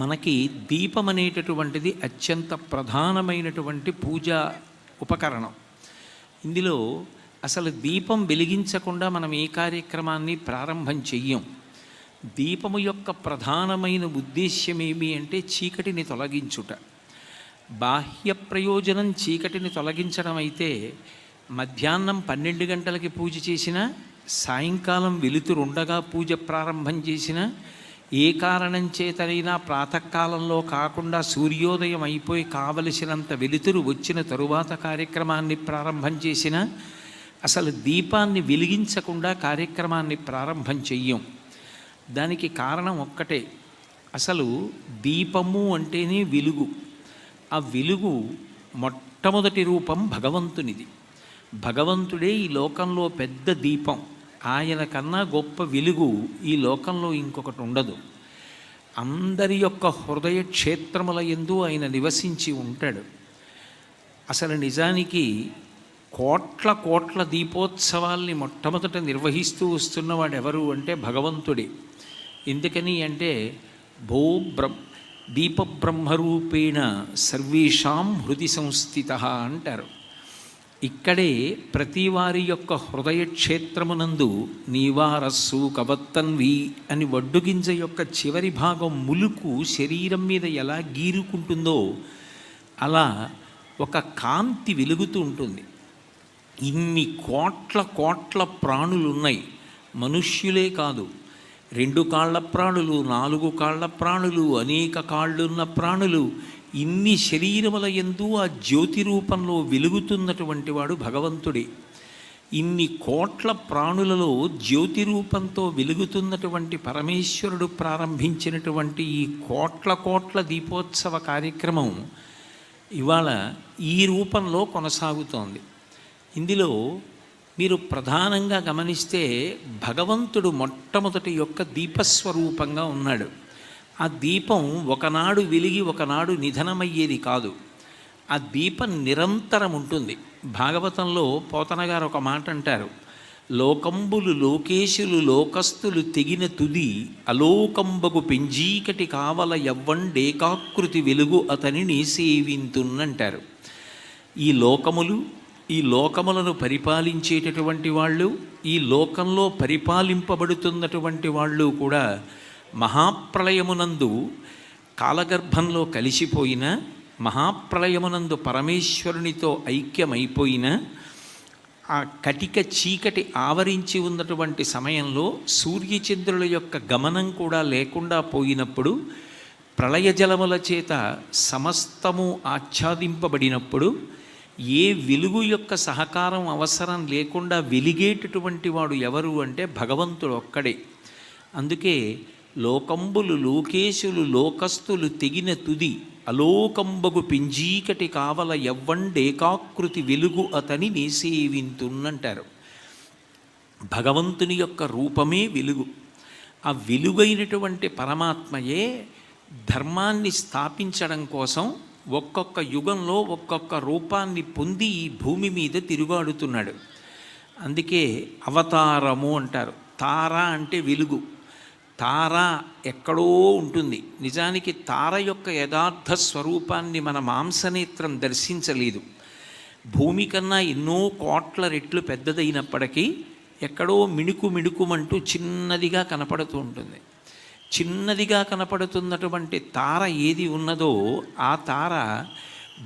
మనకి దీపం అనేటటువంటిది అత్యంత ప్రధానమైనటువంటి పూజా ఉపకరణం. ఇందులో అసలు దీపం వెలిగించకుండా మనం ఏ కార్యక్రమాన్ని ప్రారంభం చెయ్యం. దీపము యొక్క ప్రధానమైన ఉద్దేశ్యం ఏమి అంటే చీకటిని తొలగించుట. బాహ్య ప్రయోజనం చీకటిని తొలగించడం అయితే మధ్యాహ్నం 12 గంటలకి పూజ చేసినా, సాయంకాలం వెలుతురుండగా పూజ ప్రారంభం చేసినా, ఏ కారణం చేతనైనా ప్రాతకాలంలో కాకుండా సూర్యోదయం అయిపోయి కావలసినంత వెలుతురు వచ్చిన తరువాత కార్యక్రమాన్ని ప్రారంభం చేసినా, అసలు దీపాన్ని వెలిగించకుండా కార్యక్రమాన్ని ప్రారంభం చెయ్యం. దానికి కారణం ఒక్కటే, అసలు దీపము అంటేనే వెలుగు. ఆ వెలుగు మొట్టమొదటి రూపం భగవంతునిది. భగవంతుడే ఈ లోకంలో పెద్ద దీపం. ఆయన కన్నా గొప్ప వెలుగు ఈ లోకంలో ఇంకొకటి ఉండదు. అందరి యొక్క హృదయ క్షేత్రముల యందు ఆయన నివసించి ఉంటాడు. అసలు నిజానికి కోట్ల కోట్ల దీపోత్సవాల్ని మొట్టమొదట నిర్వహిస్తూ వస్తున్నవాడు ఎవరు అంటే భగవంతుడే. ఎందుకని అంటే దీపబ్రహ్మరూపేణ సర్వేషాం హృది సంస్థిత అంటారు. ఇక్కడే ప్రతి వారి యొక్క హృదయ క్షేత్రమునందు నీవారస్సు కవత్తన్వి అని వడ్డుగింజ యొక్క చివరి భాగం ములుకు శరీరం మీద ఎలా గీరుకుంటుందో అలా ఒక కాంతి వెలుగుతూ ఉంటుంది. ఇన్ని కోట్ల కోట్ల ప్రాణులున్నాయి. మనుష్యులే కాదు, 2 కాళ్ళ ప్రాణులు, 4 కాళ్ళ ప్రాణులు, అనేక కాళ్ళున్న ప్రాణులు, ఇన్ని శరీరముల యందు ఆ జ్యోతి రూపంలో వెలుగుతున్నటువంటి వాడు భగవంతుడే. ఇన్ని కోట్ల ప్రాణులలో జ్యోతి రూపంతో వెలుగుతున్నటువంటి పరమేశ్వరుడు ప్రారంభించినటువంటి ఈ కోట్ల కోట్ల దీపోత్సవ కార్యక్రమం ఇవాళ ఈ రూపంలో కొనసాగుతోంది. ఇందులో మీరు ప్రధానంగా గమనిస్తే భగవంతుడు మొట్టమొదటి యొక్క దీపస్వరూపంగా ఉన్నాడు. ఆ దీపం ఒకనాడు వెలిగి ఒకనాడు నిధనమయ్యేది కాదు. ఆ దీపం నిరంతరం ఉంటుంది. భాగవతంలో పోతన గారు ఒక మాట అంటారు, లోకంబులు లోకేశులు లోకస్తులు తెగిన తుది అలోకంబగు పెంజీకటి కావల ఎవ్వండేకాకృతి వెలుగు అతనిని సేవింతున్నంటారు. ఈ లోకములను పరిపాలించేటటువంటి వాళ్ళు, ఈ లోకంలో పరిపాలింపబడుతున్నటువంటి వాళ్ళు కూడా మహాప్రళయమునందు కాలగర్భంలో కలిసిపోయిన, మహాప్రళయమునందు పరమేశ్వరునితో ఐక్యమైపోయిన, ఆ కటిక చీకటి ఆవరించి ఉన్నటువంటి సమయంలో సూర్యచంద్రుల యొక్క గమనం కూడా లేకుండా పోయినప్పుడు, ప్రళయ జలముల చేత సమస్తము ఆచ్ఛాదింపబడినప్పుడు ఏ వెలుగు యొక్క సహకారం అవసరం లేకుండా వెలిగేటటువంటి వాడు ఎవరు అంటే భగవంతుడు ఒక్కడే. అందుకే లోకంబులు లోకేశులు లోకస్తులు తెగిన తుది అలోకంబగు పెంజీకటి కావల ఎవ్వండేకాకృతి వెలుగు అతని నేసేవింతున్నంటారు. భగవంతుని యొక్క రూపమే వెలుగు. ఆ వెలుగైనటువంటి పరమాత్మయే ధర్మాన్ని స్థాపించడం కోసం ఒక్కొక్క యుగంలో ఒక్కొక్క రూపాన్ని పొంది ఈ భూమి మీద తిరుగాడుతున్నాడు. అందుకే అవతారము అంటారు. తార అంటే వెలుగు. తార ఎక్కడో ఉంటుంది. నిజానికి తార యొక్క యథార్థ స్వరూపాన్ని మన మాంసనేత్రం దర్శించలేదు. భూమి కన్నా ఎన్నో కోట్ల రెట్లు పెద్దదైనప్పటికీ ఎక్కడో మిణుకుమంటూ చిన్నదిగా కనపడుతూ ఉంటుంది. చిన్నదిగా కనపడుతున్నటువంటి తార ఏది ఉన్నదో ఆ తార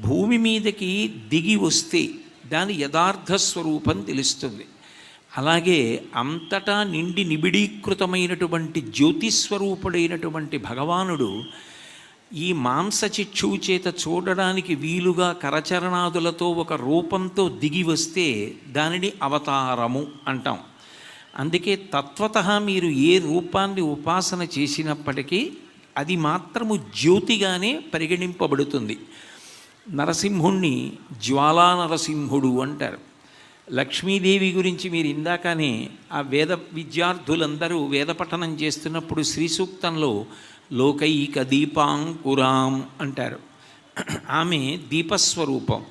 భూమి మీదకి దిగి వస్తే దాని యథార్థ స్వరూపం తెలుస్తుంది. అలాగే అంతటా నిండి నిబిడీకృతమైనటువంటి జ్యోతిస్వరూపుడైనటువంటి భగవానుడు ఈ మాంసచిక్షువు చేత చూడడానికి వీలుగా కరచరణాదులతో ఒక రూపంతో దిగి వస్తే దానిని అవతారము అంటాం. అందుకే తత్వతః మీరు ఏ రూపాన్ని ఉపాసన చేసినప్పటికీ అది మాత్రము జ్యోతిగానే పరిగణింపబడుతుంది. నరసింహుణ్ణి జ్వాలా నరసింహుడు అంటారు. లక్ష్మీదేవి గురించి మీరు ఇందాకనే ఆ వేద విద్యార్థులందరూ వేద పఠనం చేస్తున్నప్పుడు శ్రీ సూక్తంలో లోకైక దీపాంకురాం అంటారు. ఆమె దీపస్వరూపం.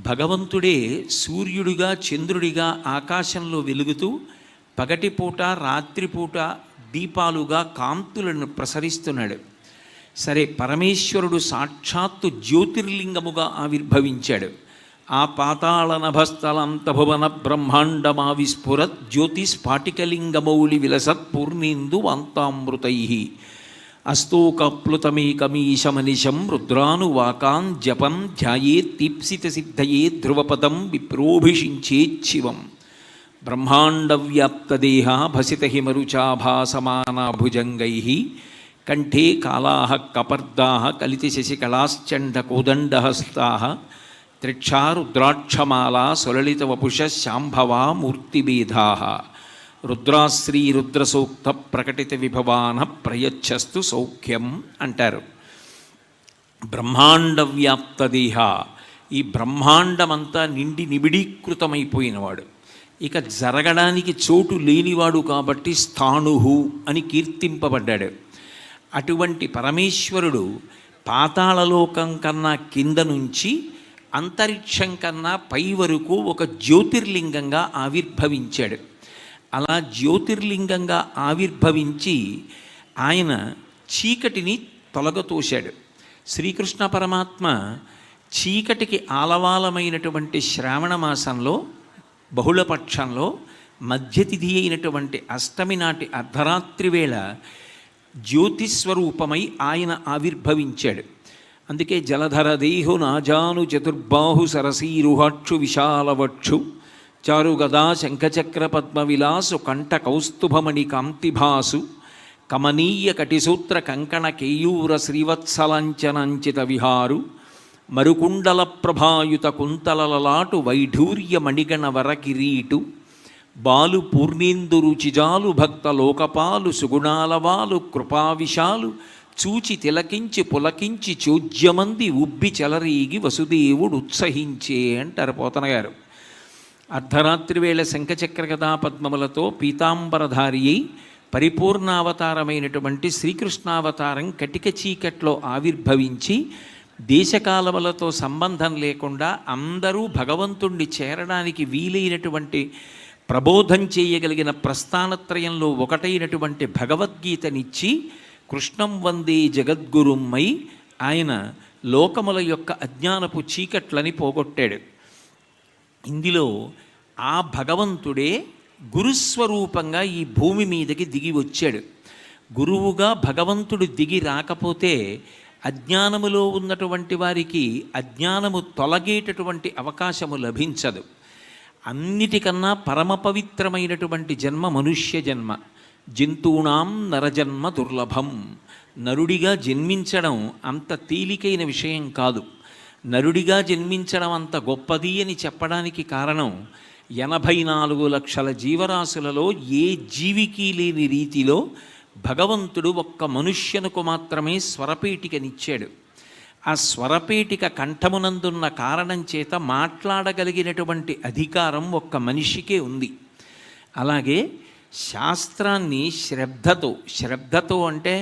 భగవంతుడే సూర్యుడిగా చంద్రుడిగా ఆకాశంలో వెలుగుతూ పగటిపూట రాత్రిపూట దీపాలుగా కాంతులను ప్రసరిస్తున్నాడు. సరే, పరమేశ్వరుడు సాక్షాత్తు జ్యోతిర్లింగముగా ఆవిర్భవించాడు. ఆ పాతాళ నభస్థలంత భువన బ్రహ్మాండమావిస్ఫురత్ జ్యోతిస్ఫాటికలింగమౌళి విలసత్ పూర్ణేందు వాంతామృతై అస్తోకప్లుతమేకమీశమనిశం రుద్రానువాకాన్ జపం ధ్యాయేత్తీప్సిత సిద్ధయే ధ్రువపదం విప్రోభిషించేచ్చివం బ్రహ్మాండవ్యాప్తదేహ భసితహిమరుచాభాసమానాభుజంగై కంఠే కాళాః కపర్దాః కలితశశికళాశ్చండకోదండహస్తాః త్రిక్షారుద్రాక్షమాలా సులలితవపుష శాంభవా మూర్తిభేదాః రుద్రాశ్రీరుద్రసూక్త ప్రకటిత విభవాన ప్రయచ్చస్తు సౌఖ్యం అంటారు. బ్రహ్మాండవ్యాప్తదేహ, ఈ బ్రహ్మాండమంతా నిండి నిబిడీకృతమైపోయినవాడు, ఇక జరగడానికి చోటు లేనివాడు కాబట్టి స్థాణుహు అని కీర్తింపబడ్డాడు. అటువంటి పరమేశ్వరుడు పాతాళలోకం కన్నా కింద నుంచి అంతరిక్షం కన్నా పై వరకు ఒక జ్యోతిర్లింగంగా ఆవిర్భవించాడు. అలా జ్యోతిర్లింగంగా ఆవిర్భవించి ఆయన చీకటిని తొలగతోశాడు. శ్రీకృష్ణ పరమాత్మ చీకటికి ఆలవాలమైనటువంటి శ్రావణ మాసంలో బహుళపక్షంలో మధ్యతిథి అయినటువంటి అష్టమి నాటి అర్ధరాత్రి వేళ జ్యోతిస్వరూపమై ఆయన ఆవిర్భవించాడు. అందుకే జలధర దేహు నాజాను చతుర్బాహు సరసీరుహాక్షు విశాలవక్షు చారుగదా శంఖచక్ర పద్మవిలాసు కంఠ కౌస్తుభమణి కాంతిభాసు కమనీయ కటిసూత్ర కంకణ కేయూర శ్రీవత్సలాంచనంచిత విహారు మరుకుండల ప్రభాయుత కుంతలలలాటు వైఢూర్య మణిగణ వరకిరీటు బాలు పూర్ణేందు రుచిజాలు భక్త లోకపాలు సుగుణాలవాలు కృపావిశాలు చూచి తిలకించి పులకించి చోద్యమంది ఉబ్బి చెలరీగి వసుదేవుడు ఉత్సహించే అంటారు పోతన గారు. అర్ధరాత్రి వేళ శంఖచక్ర గదా పద్మములతో పీతాంబరధారి అయి పరిపూర్ణావతారమైనటువంటి శ్రీకృష్ణావతారం కటిక చీకట్లో ఆవిర్భవించి దేశకాలములతో సంబంధం లేకుండా అందరూ భగవంతుణ్ణి చేరడానికి వీలైనటువంటి ప్రబోధం చేయగలిగిన ప్రస్థానత్రయంలో ఒకటైనటువంటి భగవద్గీతనిచ్చి కృష్ణం వందే జగద్గురుమ్మై ఆయన లోకముల యొక్క అజ్ఞానపు చీకట్లని పోగొట్టాడు. ఇందులో ఆ భగవంతుడే గురుస్వరూపంగా ఈ భూమి మీదకి దిగి వచ్చాడు. గురువుగా భగవంతుడు దిగి రాకపోతే అజ్ఞానములో ఉన్నటువంటి వారికి అజ్ఞానము తొలగేటటువంటి అవకాశము లభించదు. అన్నిటికన్నా పరమ పవిత్రమైనటువంటి జన్మ మనుష్య జన్మ. జంతూణాం నరజన్మ దుర్లభం. నరుడిగా జన్మించడం అంత తేలికైన విషయం కాదు. నరుడిగా జన్మించడం అంత గొప్పది అని చెప్పడానికి కారణం 84 లక్షల జీవరాశులలో ఏ జీవికి లేని రీతిలో భగవంతుడు ఒక్క మనుష్యనుకు మాత్రమే స్వరపేటికనిచ్చాడు. ఆ స్వరపేటిక కంఠమునందున్న కారణం చేత మాట్లాడగలిగినటువంటి అధికారం ఒక్క మనిషికే ఉంది. అలాగే శాస్త్రాన్ని శ్రద్ధతో అంటే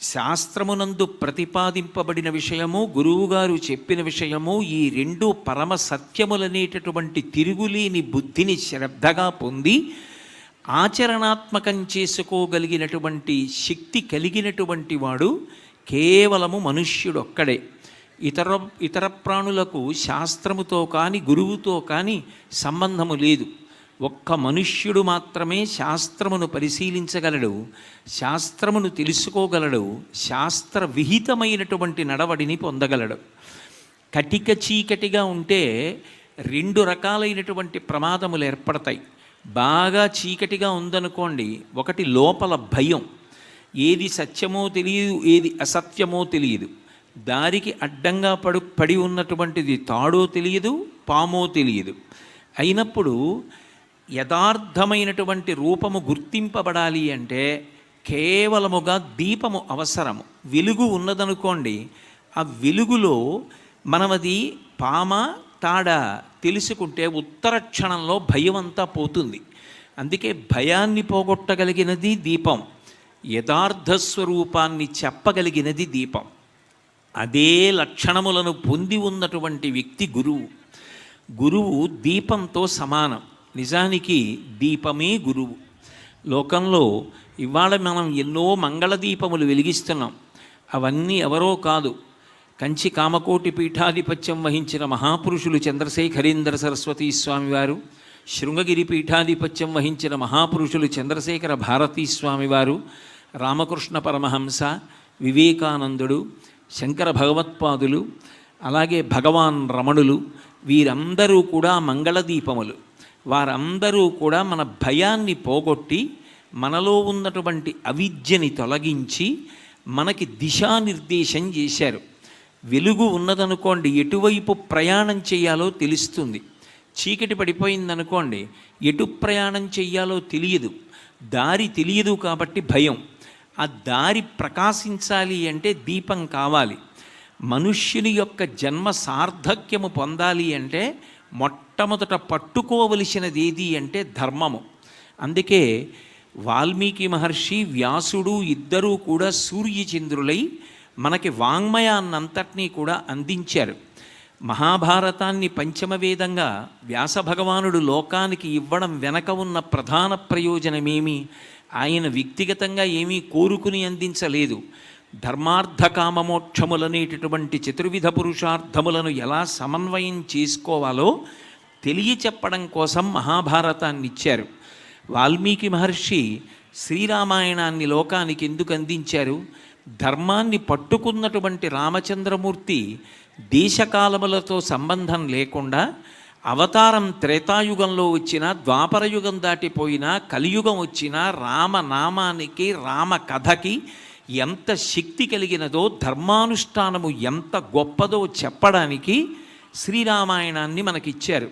శాస్త్రమునందు ప్రతిపాదింపబడిన విషయము, గురువుగారు చెప్పిన విషయము, ఈ రెండు పరమ సత్యములనేటటువంటి తిరుగులేని బుద్ధిని శ్రద్ధగా పొంది ఆచరణాత్మకం చేసుకోగలిగినటువంటి శక్తి కలిగినటువంటి వాడు కేవలము మనుష్యుడొక్కడే. ఇతర ప్రాణులకు శాస్త్రముతో కానీ గురువుతో కానీ సంబంధము లేదు. ఒక్క మనుష్యుడు మాత్రమే శాస్త్రమును పరిశీలించగలడు, శాస్త్రమును తెలుసుకోగలడు, శాస్త్ర విహితమైనటువంటి నడవడిని పొందగలడు. కటిక చీకటిగా ఉంటే 2 రకాలైనటువంటి ప్రమాదములు ఏర్పడతాయి. బాగా చీకటిగా ఉందనుకోండి, ఒకటి లోపల భయం, ఏది సత్యమో తెలియదు, ఏది అసత్యమో తెలియదు, దారికి అడ్డంగా పడి ఉన్నటువంటిది తాడో తెలియదు, పామో తెలియదు. అయినప్పుడు యథార్థమైనటువంటి రూపము గుర్తింపబడాలి అంటే కేవలముగా దీపము అవసరము. వెలుగు ఉన్నదనుకోండి, ఆ వెలుగులో మనమది పామ తాడ తెలుసుకుంటే ఉత్తర క్షణంలో భయం అంతా పోతుంది. అందుకే భయాన్ని పోగొట్టగలిగినది దీపం, యథార్థ స్వరూపాన్ని చెప్పగలిగినది దీపం. అదే లక్షణములను పొంది ఉన్నటువంటి వ్యక్తి గురువు. గురువు దీపంతో సమానం. నిజానికి దీపమే గురువు. లోకంలో ఇవాళ మనం ఎన్నో మంగళదీపములు వెలిగిస్తున్నాం. అవన్నీ ఎవరో కాదు, కంచి కామకోటి పీఠాధిపత్యం వహించిన మహాపురుషులు చంద్రశేఖరేంద్ర సరస్వతీ స్వామివారు, శృంగగిరి పీఠాధిపత్యం వహించిన మహాపురుషులు చంద్రశేఖర భారతీ స్వామివారు, రామకృష్ణ పరమహంస, వివేకానందుడు, శంకర భగవత్పాదులు, అలాగే భగవాన్ రమణులు, వీరందరూ కూడా మంగళదీపములు. వారందరూ కూడా మన భయాన్ని పోగొట్టి మనలో ఉన్నటువంటి అవిద్యని తొలగించి మనకి దిశానిర్దేశం చేశారు. వెలుగు ఉన్నదనుకోండి, ఎటువైపు ప్రయాణం చేయాలో తెలుస్తుంది. చీకటి పడిపోయిందనుకోండి, ఎటు ప్రయాణం చెయ్యాలో తెలియదు, దారి తెలియదు, కాబట్టి భయం. ఆ దారి ప్రకాశించాలి అంటే దీపం కావాలి. మనుష్యుని యొక్క జన్మ సార్థక్యము పొందాలి అంటే మొట్టమొదట పట్టుకోవలసినది ఏది అంటే ధర్మము. అందుకే వాల్మీకి మహర్షి, వ్యాసుడు ఇద్దరూ కూడా సూర్యచంద్రులై మనకి వాంగ్మయాన్నంతటినీ కూడా అందించారు. మహాభారతాన్ని పంచమవేదంగా వ్యాస భగవానుడు లోకానికి ఇవ్వడం వెనక ఉన్న ప్రధాన ప్రయోజనమేమి? ఆయన వ్యక్తిగతంగా ఏమీ కోరుకుని అందించలేదు. ధర్మార్థ కామమోక్షములనేటటువంటి చతుర్విధ పురుషార్థములను ఎలా సమన్వయం చేసుకోవాలో తెలియచెప్పడం కోసం మహాభారతాన్ని ఇచ్చారు. వాల్మీకి మహర్షి శ్రీరామాయణాన్ని లోకానికి ఎందుకు అందించారు? ధర్మాన్ని పట్టుకున్నటువంటి రామచంద్రమూర్తి దేశకాలములతో సంబంధం లేకుండా అవతారం త్రేతాయుగంలో వచ్చినా, ద్వాపరయుగం దాటిపోయినా, కలియుగం వచ్చినా రామనామానికి, రామ కథకి ఎంత శక్తి కలిగినదో, ధర్మానుష్ఠానము ఎంత గొప్పదో చెప్పడానికి శ్రీరామాయణాన్ని మనకిచ్చారు.